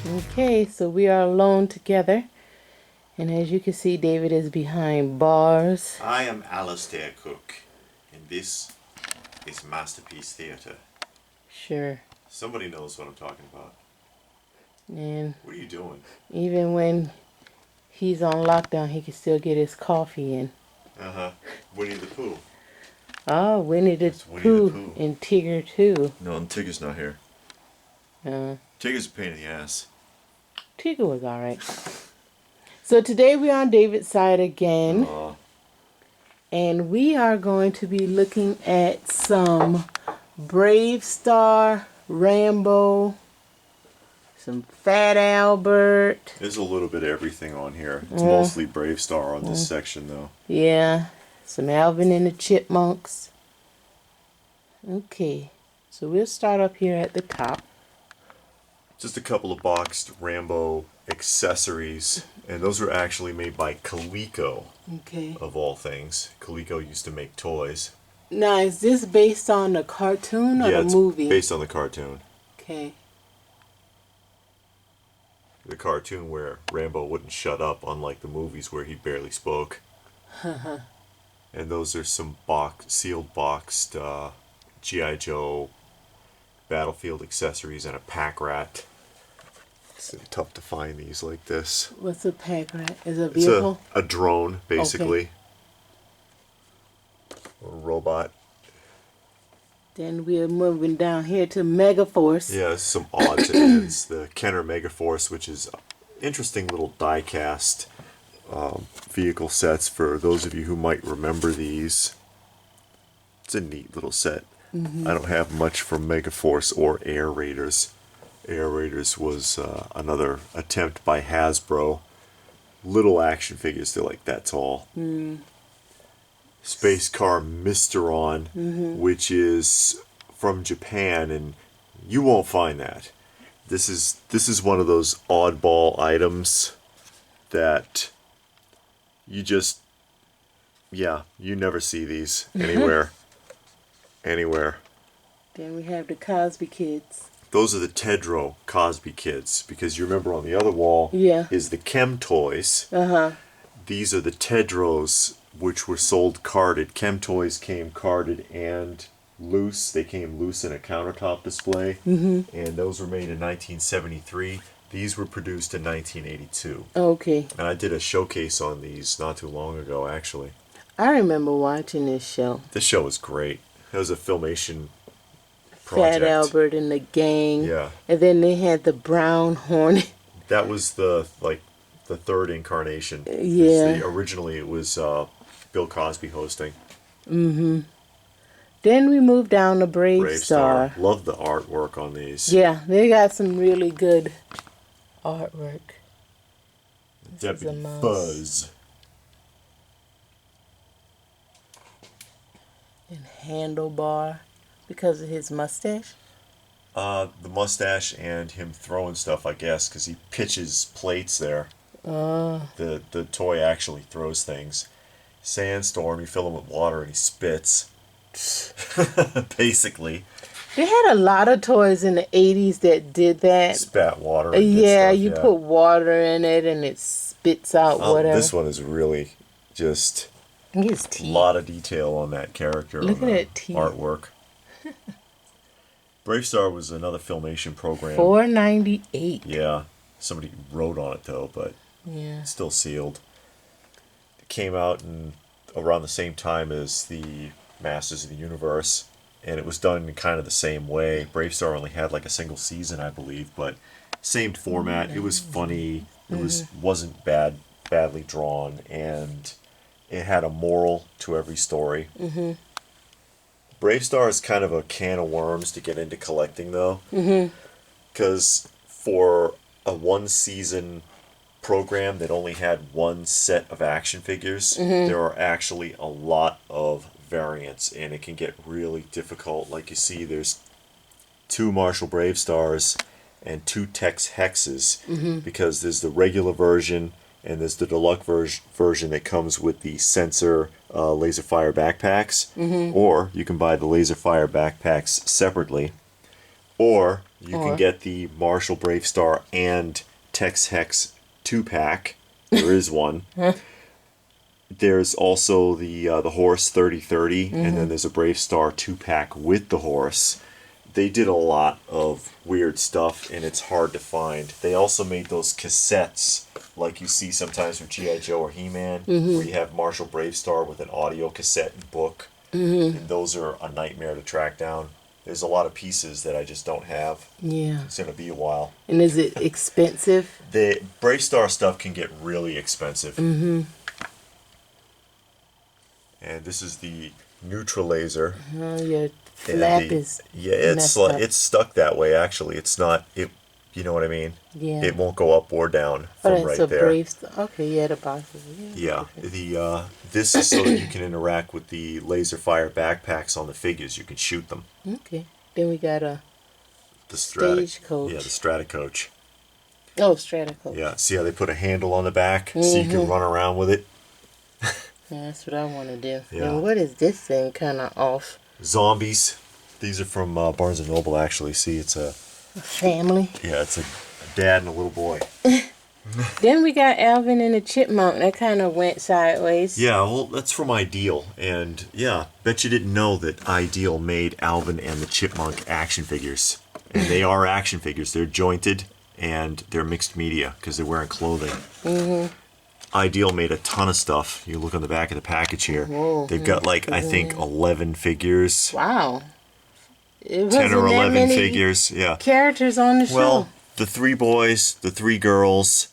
Okay, so we are alone together. And as you can see, David is behind bars. I am Alistair Cook, and this is Masterpiece Theatre. Sure. Somebody knows what I'm talking about. And what are you doing? Even when he's on lockdown, he can still get his coffee in. Uh-huh. Winnie the Pooh. Oh, Winnie the Pooh and Tigger too. No, and Tigger's not here. Tigger's a pain in the ass. Tigger was alright. So today we're on David's side again. And we are going to be looking at some BraveStarr, Rambo, some Fat Albert. There's a little bit of everything on here. It's mostly BraveStarr on this section though. Yeah. Some Alvin and the Chipmunks. Okay. So we'll start up here at the top. Just a couple of boxed Rambo accessories, and those were actually made by Coleco. Okay. Of all things. Coleco used to make toys. Now, is this based on the cartoon or the movie? Yeah, it's based on the cartoon. Okay. The cartoon where Rambo wouldn't shut up, unlike the movies where he barely spoke. And those are some sealed boxed GI Joe battlefield accessories and a pack rat. It's tough to find these like this. What's a pack rat? Is it a vehicle? It's a drone, basically. Okay. Or a robot. Then we're moving down here to Megaforce. Yeah, this is some odds and ends. The Kenner Megaforce, which is interesting little die-cast vehicle sets for those of you who might remember these. It's a neat little set. I don't have much from Megaforce or Air Raiders. Air Raiders was another attempt by Hasbro. Little action figures, they're like that tall. Space Car Mysteron, which is from Japan, and you won't find that. This is one of those oddball items that you just, you never see these anywhere. Anywhere. Then we have the Cosby Kids. Those are the Tedro Cosby Kids, because you remember on the other wall is the Chem Toys. These are the Tedros, which were sold carded. Chem Toys came carded and loose. They came loose in a countertop display, and those were made in 1973. These were produced in 1982. Okay. And I did a showcase on these not too long ago, actually. I remember watching this show. This show was great. It was a Filmation project. Fat Albert and the gang. Yeah. And then they had the Brown Hornet. That was the third incarnation. Yeah. Originally it was Bill Cosby hosting. Then we moved down to BraveStarr. Love the artwork on these. Yeah, they got some really good artwork. Deputy Buzz. And Handlebar, because of his mustache. The mustache and him throwing stuff, I guess, because he pitches plates there. The toy actually throws things. Sandstorm, you fill him with water and he spits. Basically. They had a lot of toys in the 80s that did that. Spat water. And you put water in it and it spits out whatever. This one is really just a lot of detail on that character. Look at that teeth. Artwork. BraveStarr was another Filmation program. $4.98. Yeah. Somebody wrote on it though, but it's still sealed. It came out around the same time as the Masters of the Universe, and it was done in kind of the same way. BraveStarr only had like a single season, I believe, but same format. It was funny. It wasn't badly drawn, and it had a moral to every story. BraveStarr is kind of a can of worms to get into collecting, though, because for a one-season program that only had one set of action figures, there are actually a lot of variants, and it can get really difficult. Like you see, there's 2 Marshall BraveStarrs and 2 Tex Hexes, because there's the regular version and there's the deluxe version that comes with the sensor laser fire backpacks, or you can buy the laser fire backpacks separately, or You can get the Marshall BraveStarr and Tex Hex 2-pack. There is one. There's also the horse 3030, and then there's a BraveStarr 2-pack with the horse. They did a lot of weird stuff, and it's hard to find. They also made those cassettes, like you see sometimes with GI Joe or He-Man, where you have Marshall BraveStarr with an audio cassette and book, and those are a nightmare to track down. There's a lot of pieces that I just don't have. Yeah. It's going to be a while. And is it expensive? The BraveStarr stuff can get really expensive. And this is the neutral laser. Your flap is it's stuck that way. Actually, it's not. It, you know what I mean? Yeah. It won't go up or down from right there. BraveStarr. Okay, yeah, the boxes. Yeah. The this is so that you can interact with the laser fire backpacks on the figures. You can shoot them. Okay. Then we got The Stagecoach. Yeah, the Stratacoach. Oh, Stratacoach. Yeah. See how they put a handle on the back so you can run around with it. Yeah, that's what I want to do. Yeah. And what is this thing kind of off? Zombies. These are from Barnes and Noble. Actually, see, it's a family. Yeah, it's a dad and a little boy. Then we got Alvin and the Chipmunk. That kind of went sideways. Yeah, well, that's from Ideal. And yeah, bet you didn't know that Ideal made Alvin and the Chipmunk action figures. And they are action figures. They're jointed and they're mixed media because they're wearing clothing. Ideal made a ton of stuff. You look on the back of the package here. Whoa. They've got like, I think, 11 figures. Wow. 10 or 11 figures. Yeah. Characters on the show. Well, the 3 boys, the 3 girls,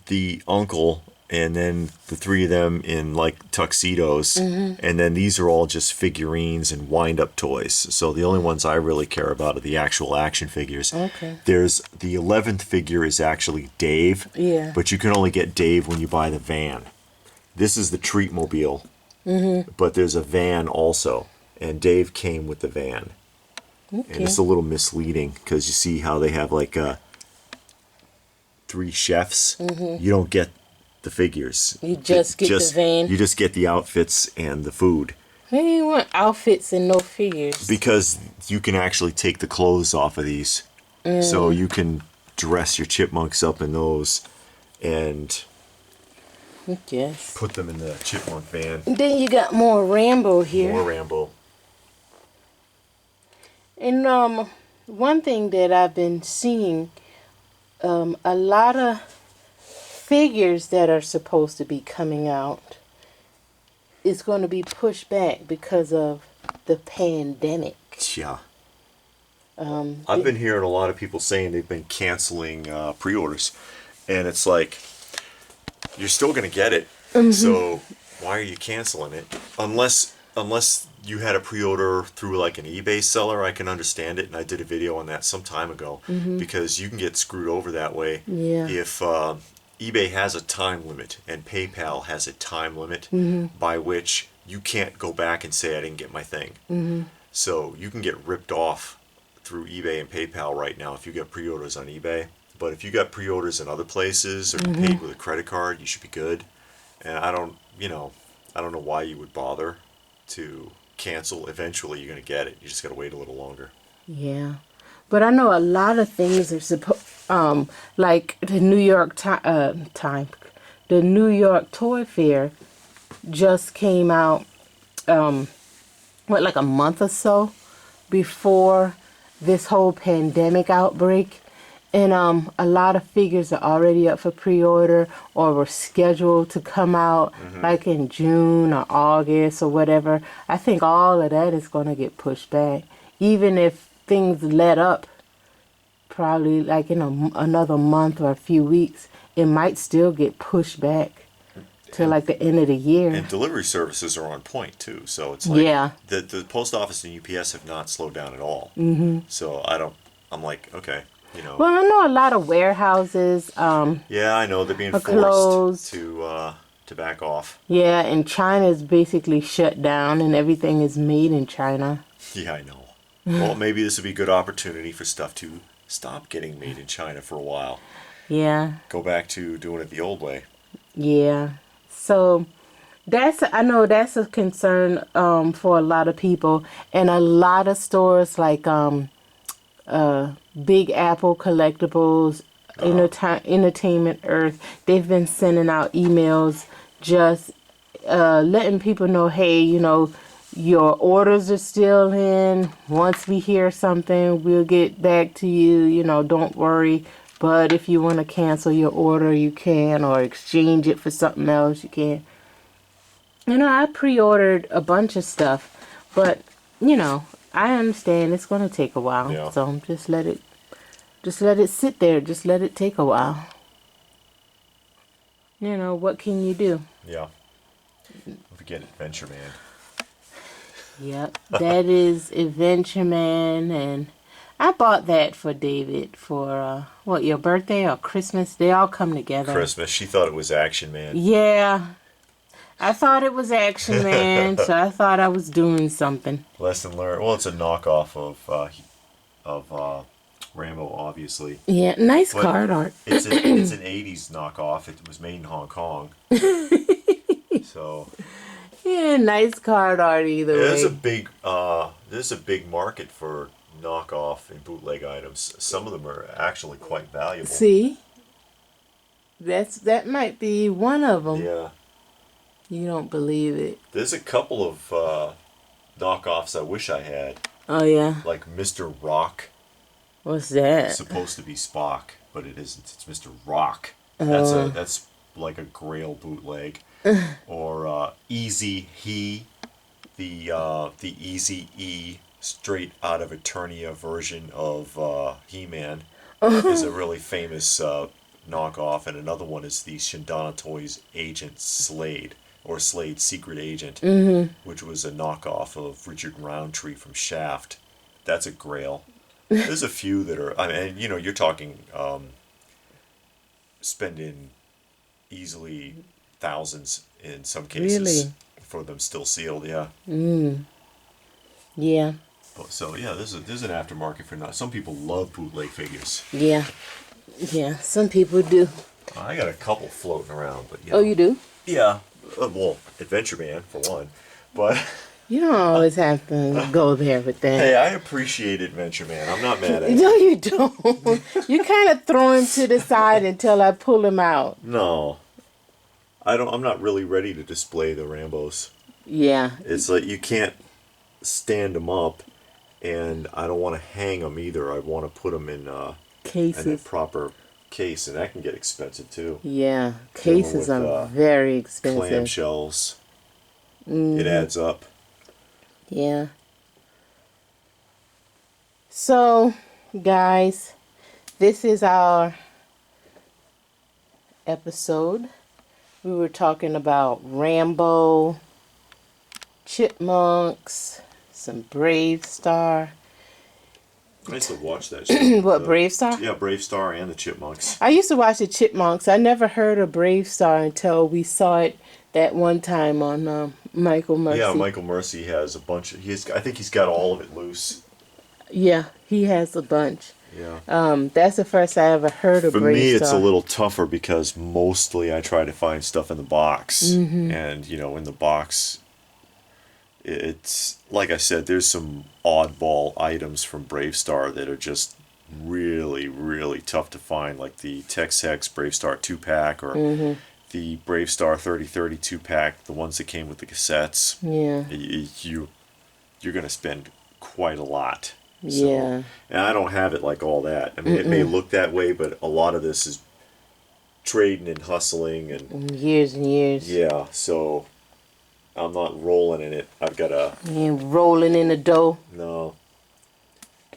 the uncle, and then the 3 of them in like tuxedos. And then these are all just figurines and wind-up toys. So the only ones I really care about are the actual action figures. Okay. There's the 11th figure is actually Dave. Yeah. But you can only get Dave when you buy the van. This is the Treatmobile. But there's a van also. And Dave came with the van. Okay. And it's a little misleading because you see how they have like 3 chefs. You don't get the figures. You just get the van. You just get the outfits and the food. Why do you want outfits and no figures? Because you can actually take the clothes off of these. So you can dress your chipmunks up in those and Yes. put them in the chipmunk van. And then you got more Rambo here. More Rambo. And one thing that I've been seeing, a lot of figures that are supposed to be coming out is going to be pushed back because of the pandemic. Yeah. I've been hearing a lot of people saying they've been canceling pre-orders, and it's like, you're still going to get it, so why are you canceling it? Unless you had a pre-order through like an eBay seller, I can understand it, and I did a video on that some time ago, because you can get screwed over that way. Yeah. If eBay has a time limit and PayPal has a time limit by which you can't go back and say I didn't get my thing. So you can get ripped off through eBay and PayPal right now if you get pre-orders on eBay. But if you got pre-orders in other places or you paid with a credit card, you should be good. And I don't know why you would bother to cancel. Eventually you're going to get it. You just got to wait a little longer. Yeah. But I know a lot of things are supposed, like the New York the New York Toy Fair just came out, like a month or so before this whole pandemic outbreak. And a lot of figures are already up for pre-order or were scheduled to come out like in June or August or whatever. I think all of that is going to get pushed back. Even if things let up, probably like in another month or a few weeks, it might still get pushed back to like the end of the year. And delivery services are on point too. So it's like Yeah. the post office and UPS have not slowed down at all. So I'm like, okay. You know. Well, I know a lot of warehouses. Yeah, I know they're being are forced closed. to back off. Yeah, and China is basically shut down, and everything is made in China. Yeah, I know. Well, maybe this would be a good opportunity for stuff to stop getting made in China for a while. Yeah. Go back to doing it the old way. Yeah. So I know that's a concern for a lot of people, and a lot of stores like Big Apple Collectibles, Entertainment Earth. They've been sending out emails just letting people know, hey, your orders are still in. Once we hear something, we'll get back to you. Don't worry. But if you want to cancel your order, you can, or exchange it for something else, you can. I pre-ordered a bunch of stuff, but I understand it's going to take a while. Yeah. So just let it sit there. Just let it take a while. What can you do? Yeah. Don't forget Adventure Man. Yep, that is Adventure Man, and I bought that for David for your birthday or Christmas? They all come together. Christmas. She thought it was Action Man. Yeah, I thought it was Action Man, so I thought I was doing something. Lesson learned. Well, it's a knockoff of Rambo, obviously. Yeah, nice But card art. It's an 80s knockoff. It was made in Hong Kong. So Yeah, nice card art either way. There's a big market for knockoff and bootleg items. Some of them are actually quite valuable. See? That might be one of them. Yeah. You don't believe it. There's a couple of knockoffs I wish I had. Oh, yeah? Like Mr. Rock. What's that? It's supposed to be Spock, but it isn't. It's Mr. Rock. Oh. That's like a Grail bootleg. Or Easy He, the Easy E straight out of Eternia version of He-Man is a really famous knockoff, and another one is the Shindana Toys Agent Slade, or Slade's Secret Agent, which was a knockoff of Richard Roundtree from Shaft. That's a Grail. There's a few that are, you're talking spending easily thousands in some cases. Really? For them still sealed, yeah. Yeah. So yeah, there's an aftermarket for that. Some people love bootleg figures. Yeah. Yeah, some people do. I got a couple floating around, but Oh, you do? Yeah. Well, Adventure Man for one, but You don't always have to go there with that. hey, I appreciate Adventure Man. I'm not mad at it. No, you don't. You kind of throw him to the side until I pull him out. No. I'm not really ready to display the Rambos. Yeah. It's like you can't stand them up, and I don't want to hang them either. I want to put them in Cases. a proper case, and that can get expensive too. Yeah. Cases with, are very expensive. Clamshells. It adds up. Yeah. So, guys, this is our episode. We were talking about Rambo, Chipmunks, some BraveStarr. I used to watch that show. What, BraveStarr? Yeah, BraveStarr and the Chipmunks. I used to watch the Chipmunks. I never heard of BraveStarr until we saw it that one time on Michael Mercy. Yeah, Michael Mercy has a bunch. I think he's got all of it loose. Yeah, he has a bunch. Yeah. That's the first I ever heard of BraveStarr. For me, it's a little tougher because mostly I try to find stuff in the box. Mm-hmm. And, in the box, it's, like I said, there's some oddball items from BraveStarr that are just really, really tough to find, like the Tex Hex BraveStarr 2-pack or the BraveStarr 3030 2-pack, the ones that came with the cassettes. Yeah. You're going to spend quite a lot. So, Yeah. and I don't have it like all that. I mean, it may look that way, but a lot of this is trading and hustling and Years and years. yeah. So I'm not rolling in it. I've got to. You ain't rolling in the dough. No.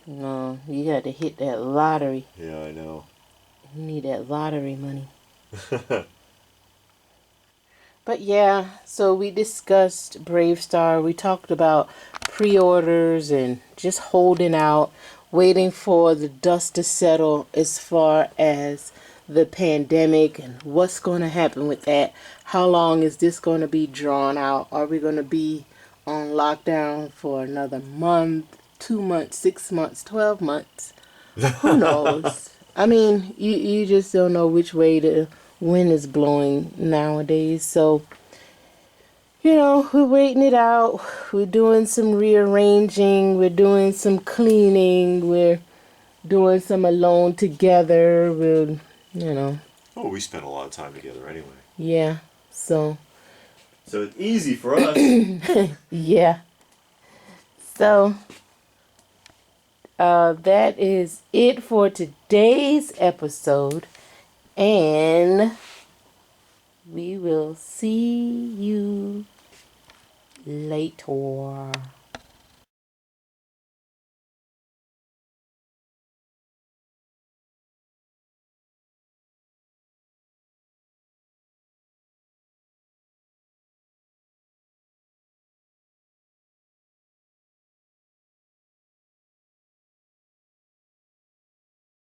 No, you got to hit that lottery. Yeah, I know. You need that lottery money. But yeah, so we discussed BraveStarr. We talked about pre-orders and just holding out, waiting for the dust to settle as far as the pandemic and what's going to happen with that. How long is this going to be drawn out? Are we going to be on lockdown for another month, 2 months, 6 months, 12 months? Who knows? I mean, you just don't know which way the wind is blowing nowadays. So, we're waiting it out. We're doing some rearranging. We're doing some cleaning. We're, doing some alone together. We'll, you know, Oh, we spent a lot of time together anyway. yeah. So, So it's easy for us. yeah. So, that is it for today's episode. And we will see you later.